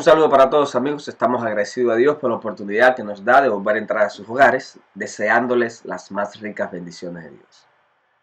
Un saludo para todos amigos, estamos agradecidos a Dios por la oportunidad que nos da de volver a entrar a sus hogares, deseándoles las más ricas bendiciones de Dios.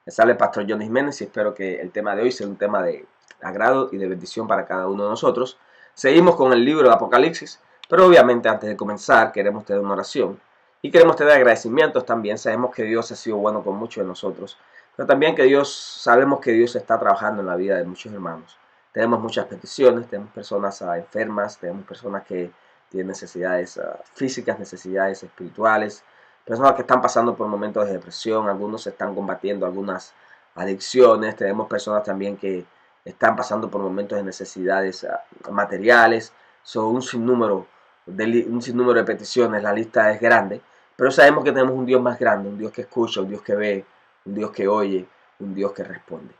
Les habla el Pastor Johnny Jiménez y espero que el tema de hoy sea un tema de agrado y de bendición para cada uno de nosotros. Seguimos con el libro de Apocalipsis, pero obviamente antes de comenzar queremos tener una oración y queremos tener agradecimientos también. Sabemos que Dios ha sido bueno con muchos de nosotros, pero también que sabemos que Dios está trabajando en la vida de muchos hermanos. Tenemos muchas peticiones, tenemos personas enfermas, tenemos personas que tienen necesidades físicas, necesidades espirituales, personas que están pasando por momentos de depresión, algunos están combatiendo algunas adicciones, tenemos personas también que están pasando por momentos de necesidades materiales. Son un sinnúmero de peticiones, la lista es grande, pero sabemos que tenemos un Dios más grande, un Dios que escucha, un Dios que ve, un Dios que oye, un Dios que responde.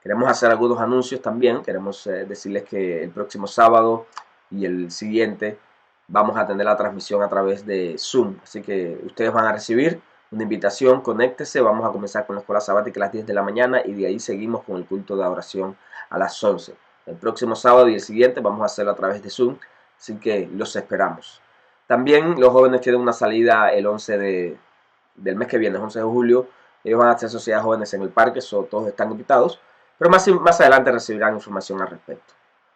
Queremos hacer algunos anuncios también. Queremos decirles que el próximo sábado y el siguiente vamos a tener la transmisión a través de Zoom. Así que ustedes van a recibir una invitación, conéctese. Vamos a comenzar con la escuela sabática a las 10 de la mañana y de ahí seguimos con el culto de oración a las 11. El próximo sábado y el siguiente vamos a hacerlo a través de Zoom. Así que los esperamos. También los jóvenes tienen una salida el 11 del mes que viene, el 11 de julio. Ellos van a hacer sociedades jóvenes en el parque, todos están invitados. Pero más adelante recibirán información al respecto.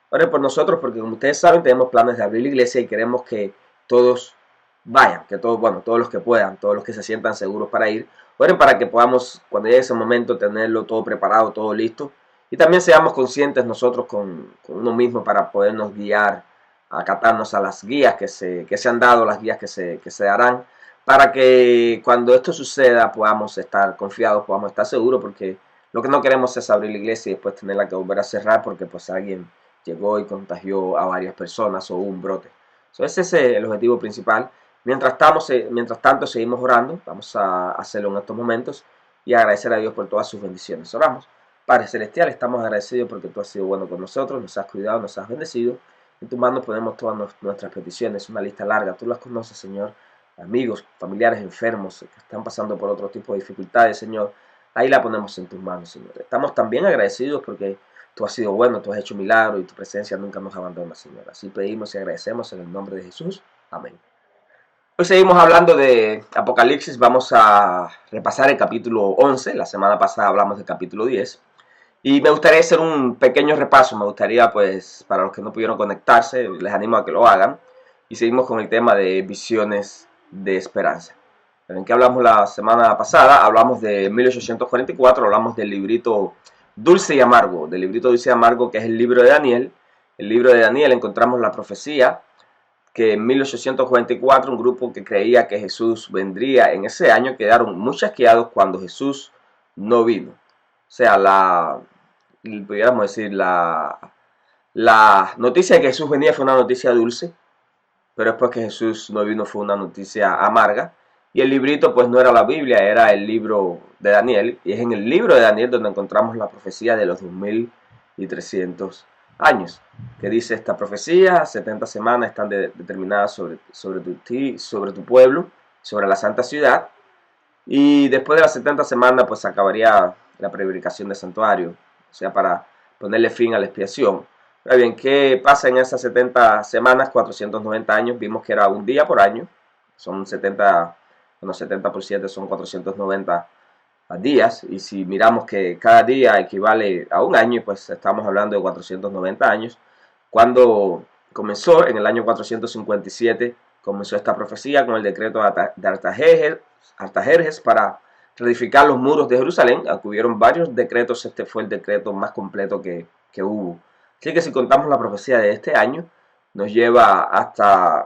Oren por nosotros porque, como ustedes saben, tenemos planes de abrir la iglesia y queremos que todos vayan, que todos los que puedan, todos los que se sientan seguros para ir. Oren para que podamos, cuando llegue ese momento, tenerlo todo preparado, todo listo. Y también seamos conscientes nosotros con uno mismo para podernos guiar, acatarnos a las guías que se han dado, las guías que se darán, para que cuando esto suceda podamos estar confiados, podamos estar seguros, porque lo que no queremos es abrir la iglesia y después tenerla que volver a cerrar porque pues alguien llegó y contagió a varias personas o hubo un brote. Ese es el objetivo principal. Mientras tanto seguimos orando, vamos a hacerlo en estos momentos y agradecer a Dios por todas sus bendiciones. Oramos. Padre Celestial, estamos agradecidos porque tú has sido bueno con nosotros, nos has cuidado, nos has bendecido. En tus manos ponemos todas nuestras peticiones, una lista larga, tú las conoces, Señor. Amigos, familiares enfermos que están pasando por otro tipo de dificultades, Señor. Ahí la ponemos en tus manos, Señor. Estamos también agradecidos porque tú has sido bueno, tú has hecho milagros y tu presencia nunca nos abandona, Señor. Así pedimos y agradecemos en el nombre de Jesús. Amén. Hoy seguimos hablando de Apocalipsis. Vamos a repasar el capítulo 11. La semana pasada hablamos del capítulo 10. Y me gustaría hacer un pequeño repaso. Me gustaría, pues, para los que no pudieron conectarse, les animo a que lo hagan. Y seguimos con el tema de visiones de esperanza. ¿En qué hablamos la semana pasada? Hablamos de 1844, hablamos del librito Dulce y Amargo, del librito Dulce y Amargo, que es el libro de Daniel. El libro de Daniel encontramos la profecía que en 1844 un grupo que creía que Jesús vendría en ese año quedaron muy chasqueados cuando Jesús no vino. O sea, pudiéramos decir, la noticia de que Jesús venía fue una noticia dulce, pero después que Jesús no vino fue una noticia amarga. Y el librito pues no era la Biblia, era el libro de Daniel. Y es en el libro de Daniel donde encontramos la profecía de los 2300 años. Que dice esta profecía: 70 semanas están determinadas sobre tu pueblo, sobre la santa ciudad. Y después de las 70 semanas pues acabaría la prevaricación del santuario. O sea, para ponerle fin a la expiación. Ahora bien, ¿qué pasa en esas 70 semanas? 490 años, vimos que era un día por año. Son 70, bueno, 70 por 7 son 490 días. Y si miramos que cada día equivale a un año, pues estamos hablando de 490 años. Cuando comenzó, en el año 457, comenzó esta profecía con el decreto de Artajerjes para reedificar los muros de Jerusalén. Hubieron varios decretos, este fue el decreto más completo que hubo. Así que si contamos la profecía de este año, nos lleva hasta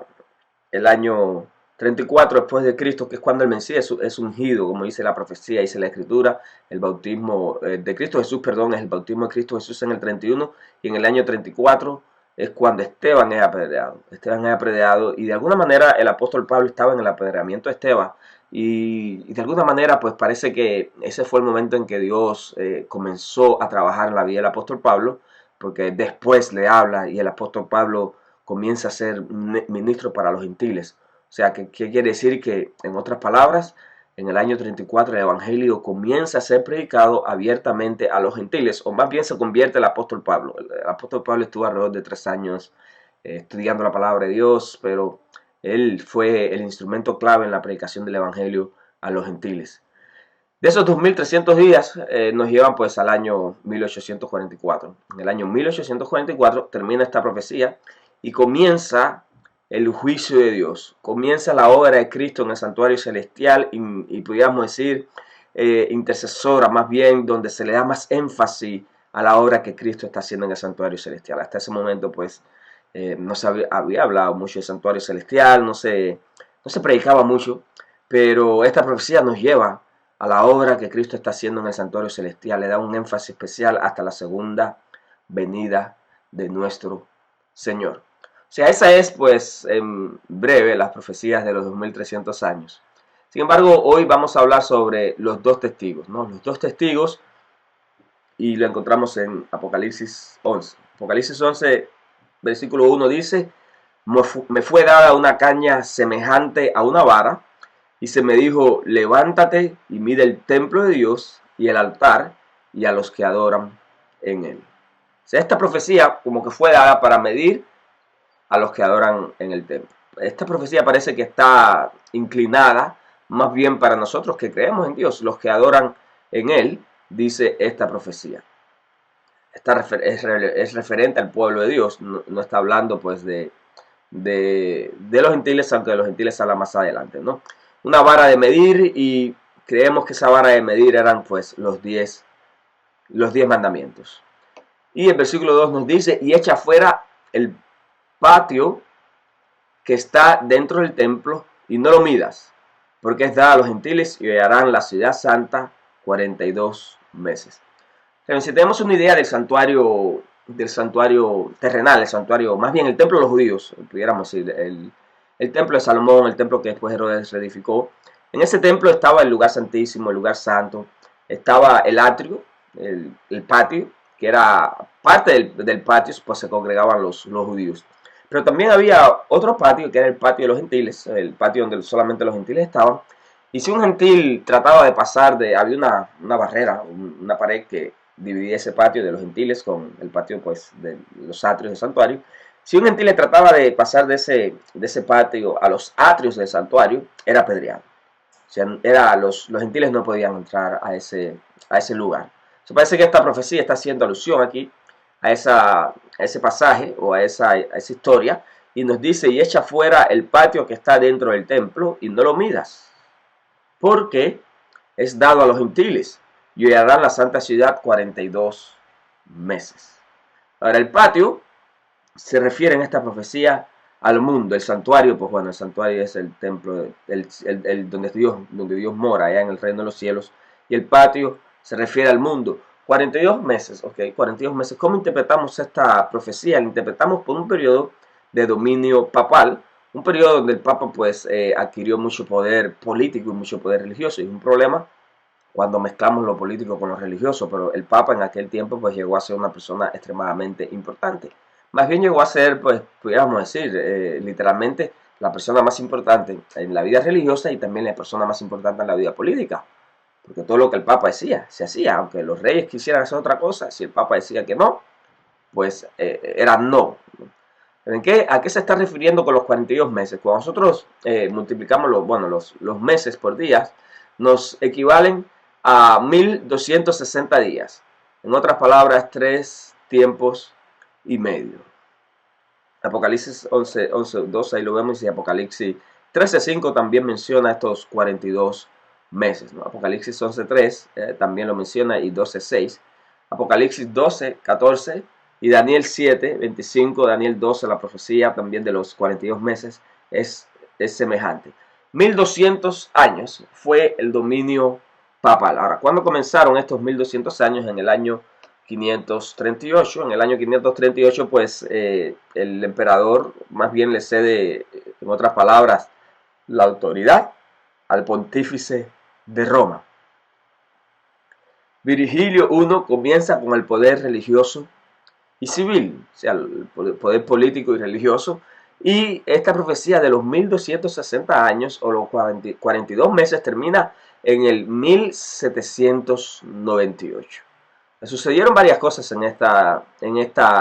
el año 34 después de Cristo, que es cuando el Mesías es ungido, como dice la profecía, dice la Escritura. El bautismo de Cristo Jesús, perdón, es el bautismo de Cristo Jesús en el 31, y en el año 34 es cuando Esteban es apedreado. Esteban es apedreado, y de alguna manera el apóstol Pablo estaba en el apedreamiento de Esteban, y de alguna manera pues parece que ese fue el momento en que Dios comenzó a trabajar en la vida del apóstol Pablo, porque después le habla y el apóstol Pablo comienza a ser ministro para los gentiles. O sea, ¿qué quiere decir? Que, en otras palabras, en el año 34 el evangelio comienza a ser predicado abiertamente a los gentiles, o más bien se convierte el apóstol Pablo. El apóstol Pablo estuvo alrededor de 3 años estudiando la palabra de Dios, pero él fue el instrumento clave en la predicación del Evangelio a los gentiles. De esos 2300 días nos llevan pues al año 1844. En el año 1844 termina esta profecía y comienza el juicio de Dios. Comienza la obra de Cristo en el santuario celestial y pudiéramos decir intercesora, más bien donde se le da más énfasis a la obra que Cristo está haciendo en el santuario celestial. Hasta ese momento pues no se había hablado mucho del santuario celestial, no se predicaba mucho, pero esta profecía nos lleva a la obra que Cristo está haciendo en el santuario celestial. Le da un énfasis especial hasta la segunda venida de nuestro Señor. O sea, esa es pues en breve las profecías de los 2300 años. Sin embargo, hoy vamos a hablar sobre los dos testigos, ¿no? Los dos testigos, y lo encontramos en Apocalipsis 11. Apocalipsis 11, versículo 1 dice: me fue dada una caña semejante a una vara, y se me dijo: levántate y mide el templo de Dios y el altar y a los que adoran en él. O sea, esta profecía como que fue dada para medir a los que adoran en el templo. Esta profecía parece que está inclinada más bien para nosotros que creemos en Dios, los que adoran en él, dice esta profecía. Es referente al pueblo de Dios, no está hablando pues de los gentiles, aunque de los gentiles habla más adelante, ¿no? Una vara de medir, y creemos que esa vara de medir eran pues los 10 mandamientos. Y el versículo 2 nos dice: y echa fuera el patio que está dentro del templo y no lo midas, porque es dada a los gentiles y hallarán la ciudad santa 42 meses. Pero si tenemos una idea del santuario terrenal, el santuario, más bien el templo de los judíos, pudiéramos decir, el templo de Salomón, el templo que después Herodes reedificó. En ese templo estaba el lugar santísimo, el lugar santo, estaba el atrio, el patio, que era parte del patio, pues se congregaban los judíos. Pero también había otro patio, que era el patio de los gentiles, el patio donde solamente los gentiles estaban. Y si un gentil trataba de pasar, había una barrera, una pared que dividía ese patio de los gentiles con el patio pues de los atrios del santuario. Si un gentil trataba de pasar de ese patio a los atrios del santuario, era apedreado. O sea, los gentiles no podían entrar a ese lugar. Se parece que esta profecía está haciendo alusión aquí a ese pasaje o a esa historia, y nos dice: y echa fuera el patio que está dentro del templo y no lo midas, porque es dado a los gentiles y hallarán la santa ciudad 42 meses. Ahora, el patio se refiere en esta profecía al mundo. El santuario, pues bueno, el santuario es el templo donde Dios mora, allá en el reino de los cielos, y el patio se refiere al mundo. 42 meses, ok, 42 meses. ¿Cómo interpretamos esta profecía? La interpretamos por un periodo de dominio papal, un periodo donde el Papa pues adquirió mucho poder político y mucho poder religioso. Y es un problema cuando mezclamos lo político con lo religioso, pero el Papa en aquel tiempo pues llegó a ser una persona extremadamente importante. Más bien llegó a ser, pues pudiéramos decir, literalmente la persona más importante en la vida religiosa y también la persona más importante en la vida política. Porque todo lo que el Papa decía, se hacía. Aunque los reyes quisieran hacer otra cosa, si el Papa decía que no, pues era no. ¿A qué se está refiriendo con los 42 meses? Cuando nosotros multiplicamos los meses por días, nos equivalen a 1260 días. En otras palabras, 3 tiempos y medio. Apocalipsis 11, 12, ahí lo vemos, y Apocalipsis 13:5 también menciona estos 42 meses, ¿no? Apocalipsis 11:3 también lo menciona, y 12:6. Apocalipsis 12:14 y Daniel 7:25, Daniel 12, la profecía también de los 42 meses es semejante. 1200 años fue el dominio papal. Ahora, ¿cuándo comenzaron estos 1200 años? En el año 538. En el año 538 pues el emperador más bien le cede, en otras palabras, la autoridad al pontífice de Roma. Virgilio I comienza con el poder religioso y civil, o sea, el poder político y religioso, y esta profecía de los 1260 años o los 42 meses termina en el 1798. Sucedieron varias cosas en esta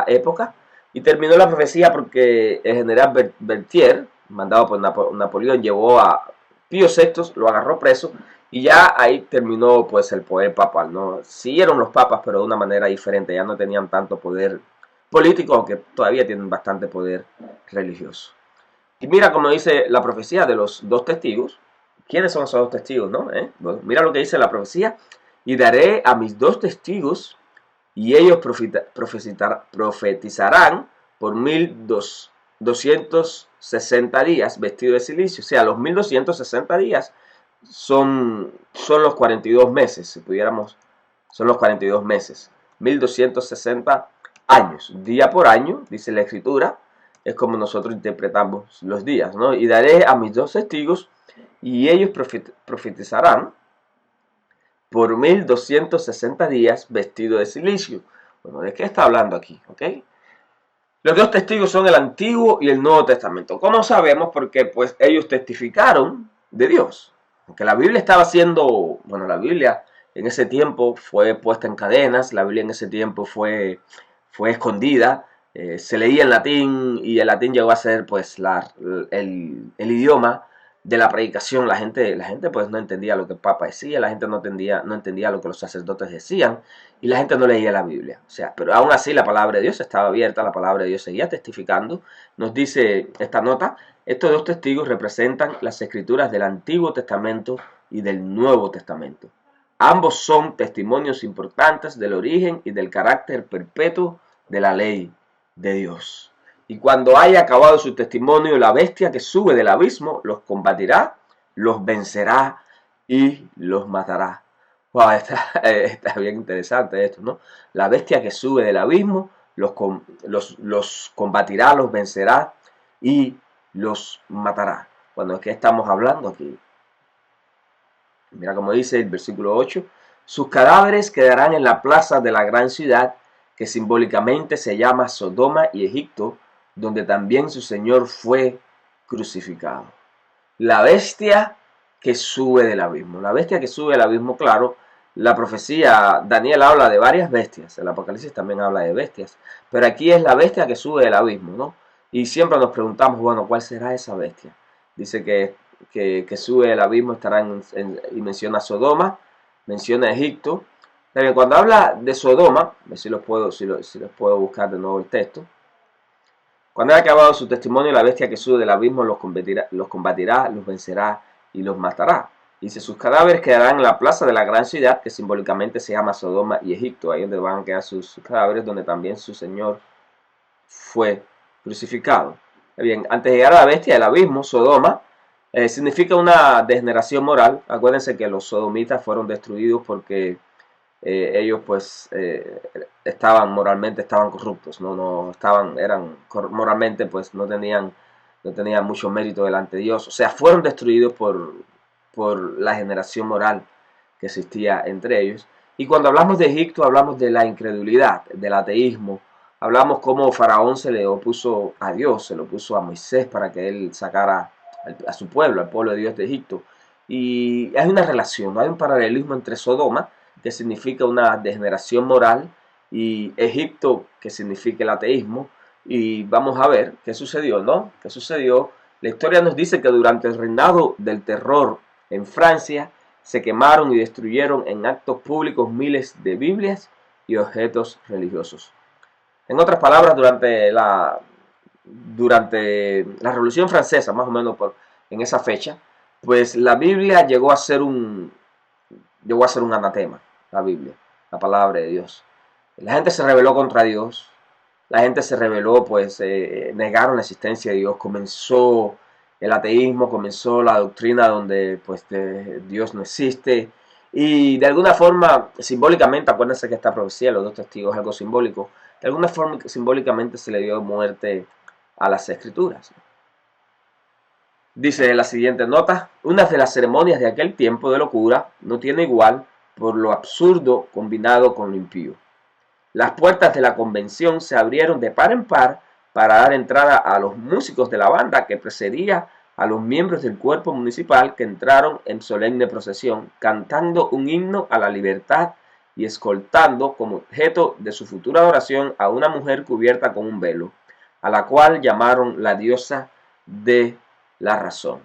época, Y terminó la profecía porque el general Berthier, mandado por Napoleón, llevó a Pío VI, lo agarró preso y ya ahí terminó pues el poder papal, ¿no? Siguieron los papas, pero de una manera diferente, ya no tenían tanto poder político, aunque todavía tienen bastante poder religioso. Y mira como dice la profecía de los dos testigos. ¿Quiénes son esos dos testigos, no? Bueno, mira lo que dice la profecía. Y daré a mis dos testigos y ellos profetizarán por 1260 días vestido de silicio. O sea, los 1260 días son los 42 meses, si pudiéramos, son los 42 meses. 1260 años, día por año, dice la escritura, es como nosotros interpretamos los días, ¿no? Y daré a mis dos testigos y ellos profetizarán por 1260 días vestido de silicio. Bueno, ¿de qué está hablando aquí? ¿Ok? Los dos testigos son el Antiguo y el Nuevo Testamento. ¿Cómo sabemos? Porque pues ellos testificaron de Dios. Aunque la Biblia estaba siendo, bueno, la Biblia en ese tiempo fue puesta en cadenas, la Biblia en ese tiempo fue escondida, se leía en latín y el latín llegó a ser pues el idioma de la predicación. La gente pues no entendía lo que el Papa decía, la gente no entendía lo que los sacerdotes decían y la gente no leía la Biblia. O sea, pero aún así la palabra de Dios estaba abierta, la palabra de Dios seguía testificando. Nos dice esta nota: estos dos testigos representan las escrituras del Antiguo Testamento y del Nuevo Testamento. Ambos son testimonios importantes del origen y del carácter perpetuo de la ley de Dios. Y cuando haya acabado su testimonio, la bestia que sube del abismo los combatirá, los vencerá y los matará. Wow, está bien interesante esto, ¿no? La bestia que sube del abismo los combatirá, los vencerá y los matará. Bueno, ¿de qué estamos hablando aquí? Mira cómo dice el versículo 8. Sus cadáveres quedarán en la plaza de la gran ciudad, que simbólicamente se llama Sodoma y Egipto, donde también su Señor fue crucificado. La bestia que sube del abismo. La bestia que sube del abismo, claro, la profecía, Daniel habla de varias bestias, el Apocalipsis también habla de bestias, pero aquí es la bestia que sube del abismo, ¿no? Y siempre nos preguntamos, bueno, ¿cuál será esa bestia? Dice que sube del abismo, y menciona Sodoma, menciona Egipto. Pero cuando habla de Sodoma, a ver si los puedo buscar de nuevo el texto. Cuando haya acabado su testimonio, la bestia que sube del abismo los combatirá, los vencerá y los matará. Dice, sus cadáveres quedarán en la plaza de la gran ciudad, que simbólicamente se llama Sodoma y Egipto, ahí donde van a quedar sus cadáveres, donde también su Señor fue crucificado. Bien, antes de llegar a la bestia del abismo, Sodoma significa una degeneración moral. Acuérdense que los sodomitas fueron destruidos porque ellos pues moralmente estaban corruptos, moralmente pues no tenían mucho mérito delante de Dios. O sea, fueron destruidos por la generación moral que existía entre ellos. Y cuando hablamos de Egipto, hablamos de la incredulidad, del ateísmo. Hablamos cómo Faraón se le opuso a Dios, se lo opuso a Moisés para que él sacara a su pueblo, al pueblo de Dios de Egipto. Y hay una relación, hay un paralelismo entre Sodoma, que significa una degeneración moral, y Egipto, que significa el ateísmo. Y vamos a ver qué sucedió, ¿no? ¿Qué sucedió? La historia nos dice que durante el reinado del terror en Francia, se quemaron y destruyeron en actos públicos miles de Biblias y objetos religiosos. En otras palabras, durante la Revolución Francesa, más o menos en esa fecha, pues la Biblia llegó a ser un anatema, la Biblia, la palabra de Dios. La gente se rebeló contra Dios, la gente se rebeló, pues negaron la existencia de Dios, comenzó el ateísmo, comenzó la doctrina donde pues Dios no existe. Y de alguna forma, simbólicamente, acuérdense que esta profecía, los dos testigos, es algo simbólico. De alguna forma, simbólicamente se le dio muerte a las escrituras. Dice la siguiente nota: una de las ceremonias de aquel tiempo de locura no tiene igual por lo absurdo combinado con lo impío. Las puertas de la convención se abrieron de par en par para dar entrada a los músicos de la banda que precedía a los miembros del cuerpo municipal, que entraron en solemne procesión, cantando un himno a la libertad y escoltando como objeto de su futura adoración a una mujer cubierta con un velo. a la cual llamaron la diosa de la razón.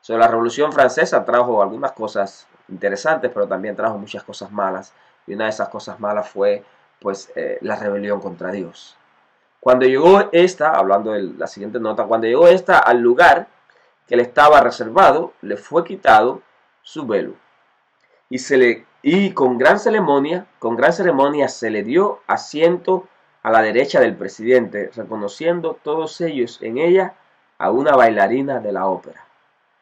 La Revolución Francesa trajo algunas cosas interesantes, pero también trajo muchas cosas malas, y una de esas cosas malas fue pues la rebelión contra Dios. Cuando llegó esta, hablando de la siguiente nota, cuando llegó esta al lugar que le estaba reservado, le fue quitado su velo y con gran ceremonia se le dio asiento a la derecha del presidente, reconociendo todos ellos en ella a una bailarina de la ópera.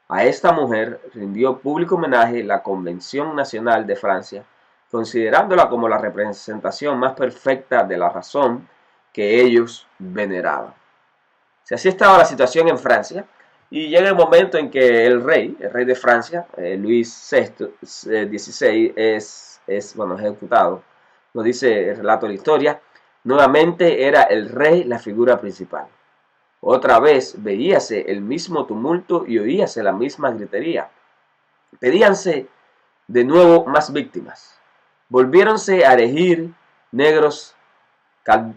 A esta mujer rindió público homenaje la Convención Nacional de Francia, considerándola como la representación más perfecta de la razón que ellos veneraban. Si así estaba la situación en Francia, y llega el momento en que el rey de Francia, Luis XVI, es ejecutado. Nos dice el relato de la historia, nuevamente era el rey la figura principal. Otra vez veíase el mismo tumulto y oíase la misma gritería. Pedíanse de nuevo más víctimas. Volviéronse a erigir negros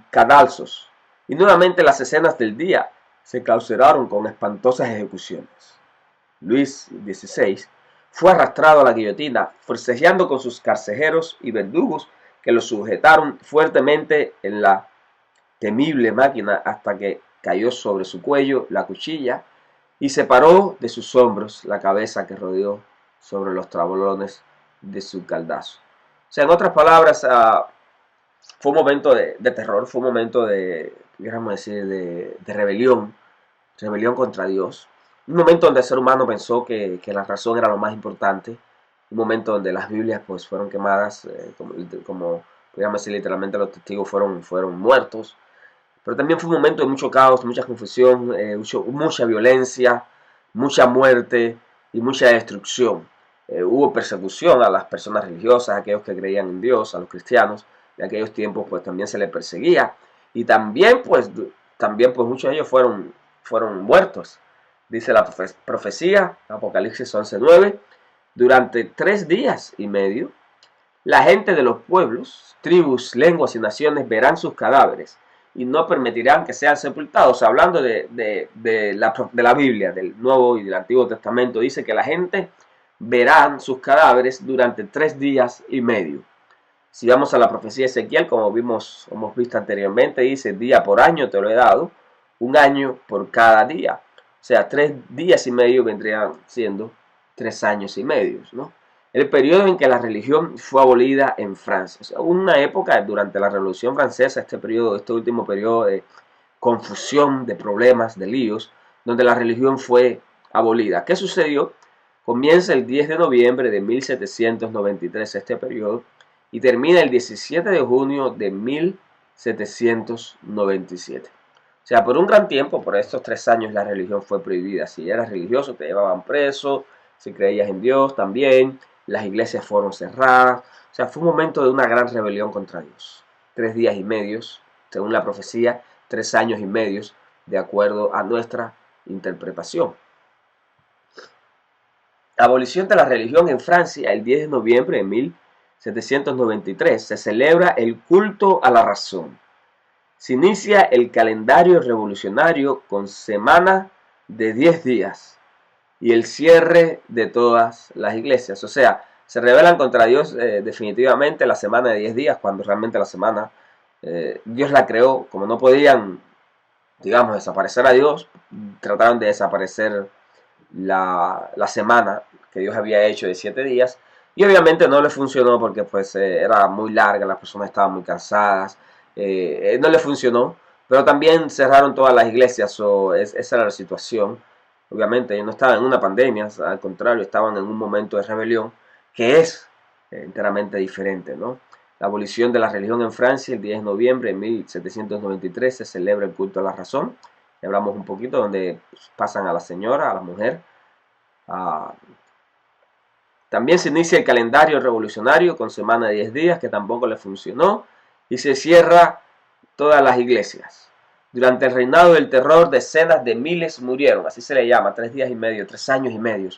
cadalzos. Y nuevamente las escenas del día se clausuraron con espantosas ejecuciones. Luis XVI fue arrastrado a la guillotina, forcejeando con sus carcejeros y verdugos que lo sujetaron fuertemente en la temible máquina hasta que cayó sobre su cuello la cuchilla y separó de sus hombros la cabeza que rodeó sobre los tablones de su caldazo. O sea, en otras palabras, fue un momento de terror, fue un momento de, digamos decir, de rebelión contra Dios. Un momento donde el ser humano pensó que la razón era lo más importante. Un momento donde las Biblias pues fueron quemadas, como podríamos decir literalmente los testigos fueron muertos. Pero también fue un momento de mucho caos, mucha confusión, mucha violencia, mucha muerte y mucha destrucción. Hubo persecución a las personas religiosas, a aquellos que creían en Dios, a los cristianos. En aquellos tiempos pues también se les perseguía. Y también pues muchos de ellos fueron muertos. Dice la profecía, Apocalipsis 11:9, durante 3 días y medio, la gente de los pueblos, tribus, lenguas y naciones verán sus cadáveres y no permitirán que sean sepultados. Hablando de la Biblia, del Nuevo y del Antiguo Testamento, dice que la gente verán sus cadáveres durante 3 días y medio. Si vamos a la profecía de Ezequiel, como hemos visto anteriormente, dice, día por año te lo he dado, un año por cada día. O sea, 3 días y medio vendrían siendo 3 años y medio, ¿no? El periodo en que la religión fue abolida en Francia. O sea, una época durante la Revolución Francesa, este último periodo de confusión, de problemas, de líos, donde la religión fue abolida. ¿Qué sucedió? Comienza el 10 de noviembre de 1793 este periodo y termina el 17 de junio de 1797. O sea, por un gran tiempo, por estos 3 años, la religión fue prohibida. Si eras religioso, te llevaban preso. Si creías en Dios, también. Las iglesias fueron cerradas. O sea, fue un momento de una gran rebelión contra Dios. 3 días y medios, según la profecía, 3 años y medios, de acuerdo a nuestra interpretación. La abolición de la religión en Francia, el 10 de noviembre de 1793, se celebra el culto a la razón. Se inicia el calendario revolucionario con semana de 10 días y el cierre de todas las iglesias. O sea, se rebelan contra Dios definitivamente la semana de 10 días, cuando realmente la semana Dios la creó. Como no podían, digamos, desaparecer a Dios, trataron de desaparecer la semana que Dios había hecho de 7 días. Y obviamente no le funcionó porque pues era muy larga, las personas estaban muy cansadas. No le funcionó, pero también cerraron todas las iglesias. Esa era la situación. Obviamente ellos no estaban en una pandemia, al contrario, estaban en un momento de rebelión que es enteramente diferente, ¿no? La abolición de la religión en Francia, el 10 de noviembre de 1793, se celebra el culto a la razón. Y hablamos un poquito donde pasan a la señora, a la mujer. También se inicia el calendario revolucionario con semana de 10 días, que tampoco le funcionó. Y se cierra todas las iglesias. Durante el reinado del terror, decenas de miles murieron, así se le llama, 3 días y medio, 3 años y medio.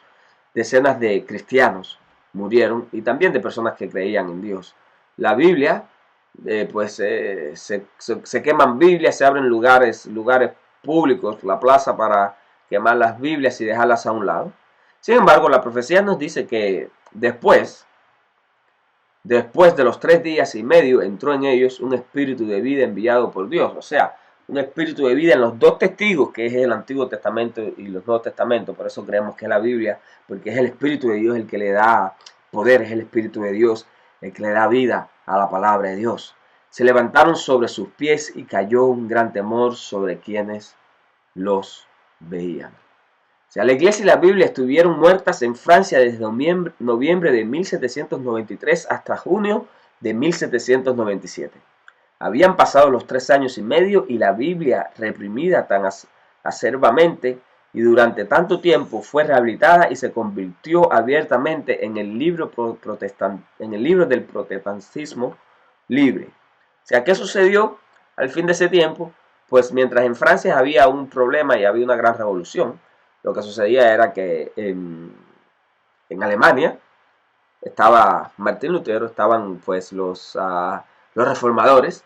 Decenas de cristianos murieron y también de personas que creían en Dios. La Biblia, se queman Biblias, se abren lugares públicos, la plaza, para quemar las Biblias y dejarlas a un lado. Sin embargo, la profecía nos dice que después de los 3 días y medio, entró en ellos un espíritu de vida enviado por Dios. O sea, un espíritu de vida en los dos testigos, que es el Antiguo Testamento y los Nuevos Testamentos. Por eso creemos que es la Biblia, porque es el espíritu de Dios el que le da poder, es el espíritu de Dios el que le da vida a la palabra de Dios. Se levantaron sobre sus pies y cayó un gran temor sobre quienes los veían. O sea, la iglesia y la Biblia estuvieron muertas en Francia desde noviembre de 1793 hasta junio de 1797. Habían pasado los 3 años y medio y la Biblia, reprimida tan acerbamente y durante tanto tiempo, fue rehabilitada y se convirtió abiertamente en el libro del protestantismo libre. O sea, ¿qué sucedió al fin de ese tiempo? Pues mientras en Francia había un problema y había una gran revolución, lo que sucedía era que en Alemania estaba Martín Lutero, estaban pues los reformadores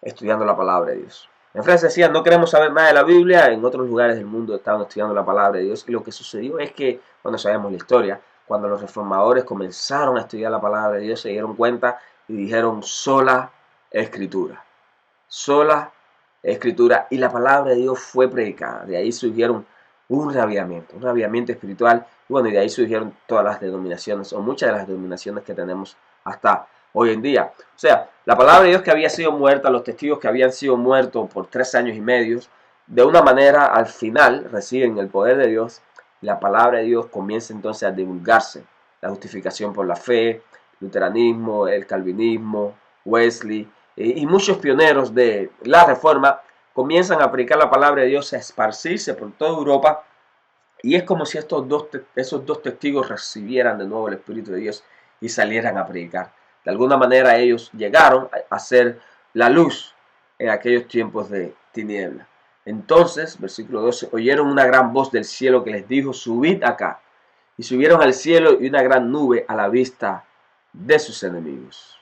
estudiando la palabra de Dios. En Francia decían, no queremos saber nada de la Biblia. En otros lugares del mundo estaban estudiando la palabra de Dios. Y lo que sucedió es que, cuando sabemos la historia, cuando los reformadores comenzaron a estudiar la palabra de Dios, se dieron cuenta y dijeron, sola escritura. Sola escritura. Y la palabra de Dios fue predicada. De ahí surgieron un reavivamiento espiritual. Y bueno, y de ahí surgieron todas las denominaciones, o muchas de las denominaciones que tenemos hasta hoy en día. O sea, la palabra de Dios que había sido muerta, los testigos que habían sido muertos por 3 años y medio, de una manera al final reciben el poder de Dios. La palabra de Dios comienza entonces a divulgarse. La justificación por la fe, luteranismo, el calvinismo, Wesley y muchos pioneros de la Reforma comienzan a predicar la palabra de Dios, a esparcirse por toda Europa. Y es como si esos dos testigos recibieran de nuevo el Espíritu de Dios y salieran a predicar. De alguna manera ellos llegaron a ser la luz en aquellos tiempos de tiniebla. Entonces, versículo 12, oyeron una gran voz del cielo que les dijo, subid acá. Y subieron al cielo y una gran nube a la vista de sus enemigos.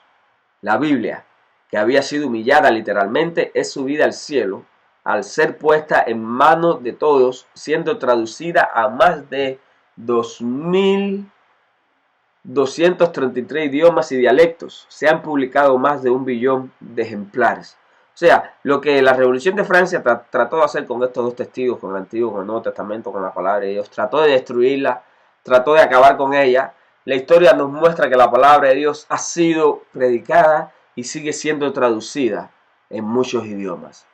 La Biblia, que había sido humillada literalmente, es subida al cielo al ser puesta en manos de todos, siendo traducida a más de 2.233 idiomas y dialectos. Se han publicado más de 1 billón de ejemplares. O sea, lo que la Revolución de Francia trató de hacer con estos dos testigos, con el Antiguo, con el Nuevo Testamento, con la palabra de Dios, trató de destruirla, trató de acabar con ella. La historia nos muestra que la palabra de Dios ha sido predicada y sigue siendo traducida en muchos idiomas.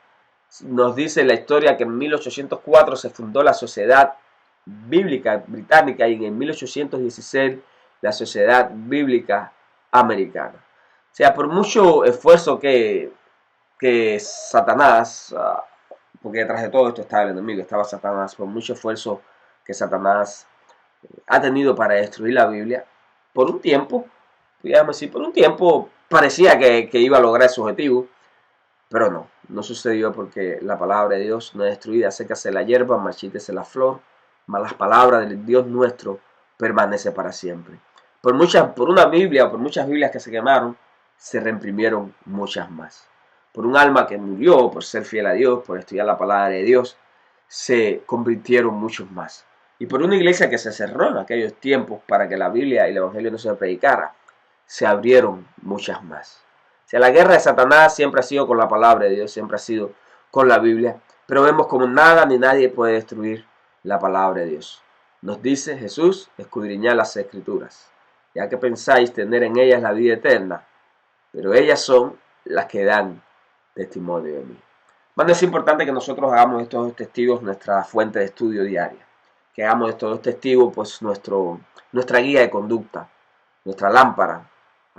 Nos dice la historia que en 1804 se fundó la Sociedad Bíblica Británica y en 1816 la Sociedad Bíblica Americana. O sea, por mucho esfuerzo que Satanás, porque detrás de todo esto estaba el enemigo, estaba Satanás, por mucho esfuerzo que Satanás ha tenido para destruir la Biblia, por un tiempo, digamos así, por un tiempo parecía que iba a lograr su objetivo, pero no sucedió, porque la palabra de Dios no es destruida. Sécase la hierba, marchítese la flor, mas las palabras del Dios nuestro permanece para siempre. Por una Biblia o por muchas Biblias que se quemaron, se reimprimieron muchas más. Por un alma que murió por ser fiel a Dios, por estudiar la palabra de Dios, se convirtieron muchos más. Y por una iglesia que se cerró en aquellos tiempos para que la Biblia y el Evangelio no se predicara, se abrieron muchas más. O sea, la guerra de Satanás siempre ha sido con la palabra de Dios, siempre ha sido con la Biblia, pero vemos como nada ni nadie puede destruir la palabra de Dios. Nos dice Jesús, escudriñad las Escrituras, ya que pensáis tener en ellas la vida eterna, pero ellas son las que dan testimonio de mí. Bueno, es importante que nosotros hagamos estos dos testigos nuestra fuente de estudio diaria, que hagamos estos dos testigos pues nuestra guía de conducta, nuestra lámpara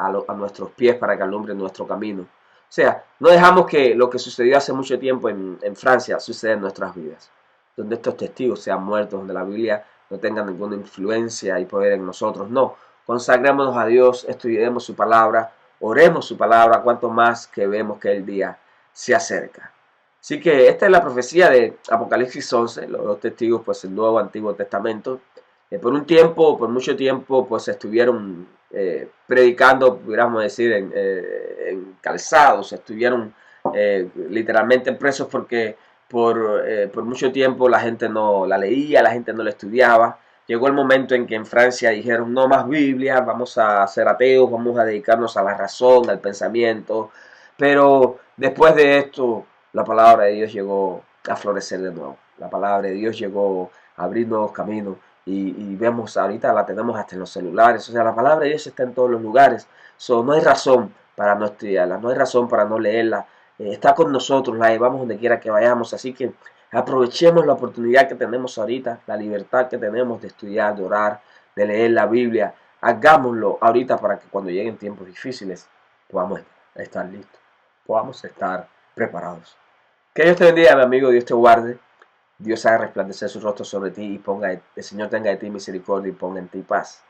a nuestros pies para que alumbre nuestro camino. O sea, no dejamos que lo que sucedió hace mucho tiempo en Francia suceda en nuestras vidas, donde estos testigos sean muertos, donde la Biblia no tenga ninguna influencia y poder en nosotros. No, consagrémonos a Dios, estudiemos su palabra, oremos su palabra, cuanto más que vemos que el día se acerca. Así que esta es la profecía de Apocalipsis 11, los dos testigos, pues el Nuevo Antiguo Testamento. Por mucho tiempo, pues estuvieron predicando, pudiéramos decir, en calzados, estuvieron literalmente presos porque por mucho tiempo la gente no la leía, la gente no la estudiaba. Llegó el momento en que en Francia dijeron no más Biblia, vamos a ser ateos, vamos a dedicarnos a la razón, al pensamiento. Pero después de esto, la palabra de Dios llegó a florecer de nuevo. La palabra de Dios llegó a abrir nuevos caminos y vemos ahorita la tenemos hasta en los celulares. O sea, la palabra de Dios está en todos los lugares. No hay razón para no estudiarla, no hay razón para no leerla. Está con nosotros, la llevamos donde quiera que vayamos. Así que aprovechemos la oportunidad que tenemos ahorita, la libertad que tenemos de estudiar, de orar, de leer la Biblia. Hagámoslo ahorita para que cuando lleguen tiempos difíciles podamos estar listos, podamos estar preparados. Que Dios te bendiga, mi amigo, Dios te guarde. Dios haga resplandecer su rostro sobre ti y el Señor tenga de ti misericordia y ponga en ti paz.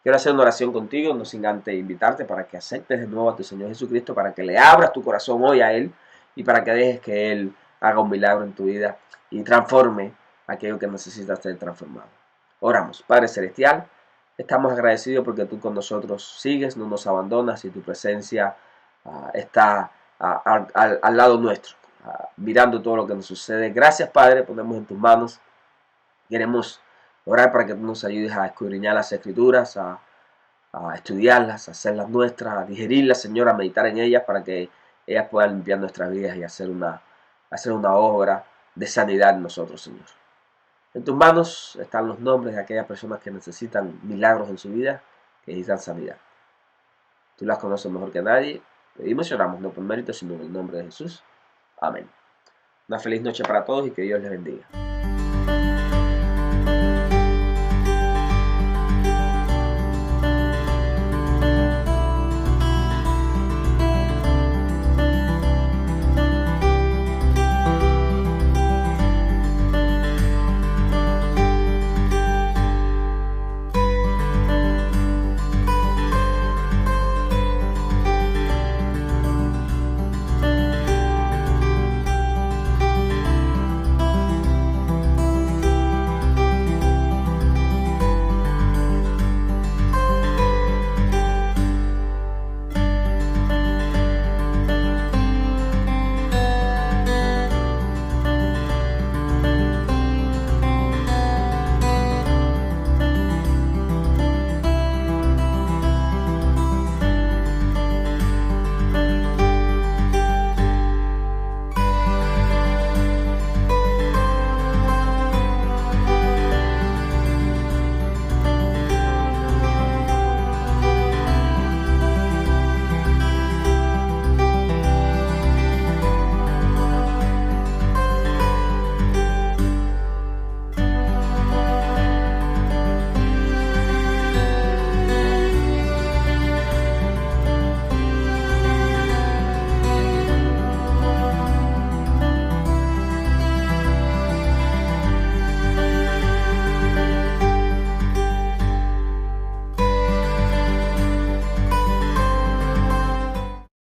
Quiero hacer una oración contigo, no sin antes invitarte para que aceptes de nuevo a tu Señor Jesucristo, para que le abras tu corazón hoy a Él y para que dejes que Él haga un milagro en tu vida y transforme aquello que necesitas ser transformado. Oramos. Padre Celestial, estamos agradecidos porque tú con nosotros sigues, no nos abandonas y tu presencia está al lado nuestro, mirando todo lo que nos sucede. Gracias, Padre, ponemos en tus manos. Queremos orar para que tú nos ayudes a escudriñar las Escrituras, a estudiarlas, a hacerlas nuestras, a digerirlas, Señor, a meditar en ellas para que ellas puedan limpiar nuestras vidas y hacer una obra de sanidad en nosotros, Señor. En tus manos están los nombres de aquellas personas que necesitan milagros en su vida, que necesitan sanidad. Tú las conoces mejor que nadie. Pedimos y oramos, no por mérito, sino en el nombre de Jesús. Amén. Una feliz noche para todos y que Dios les bendiga.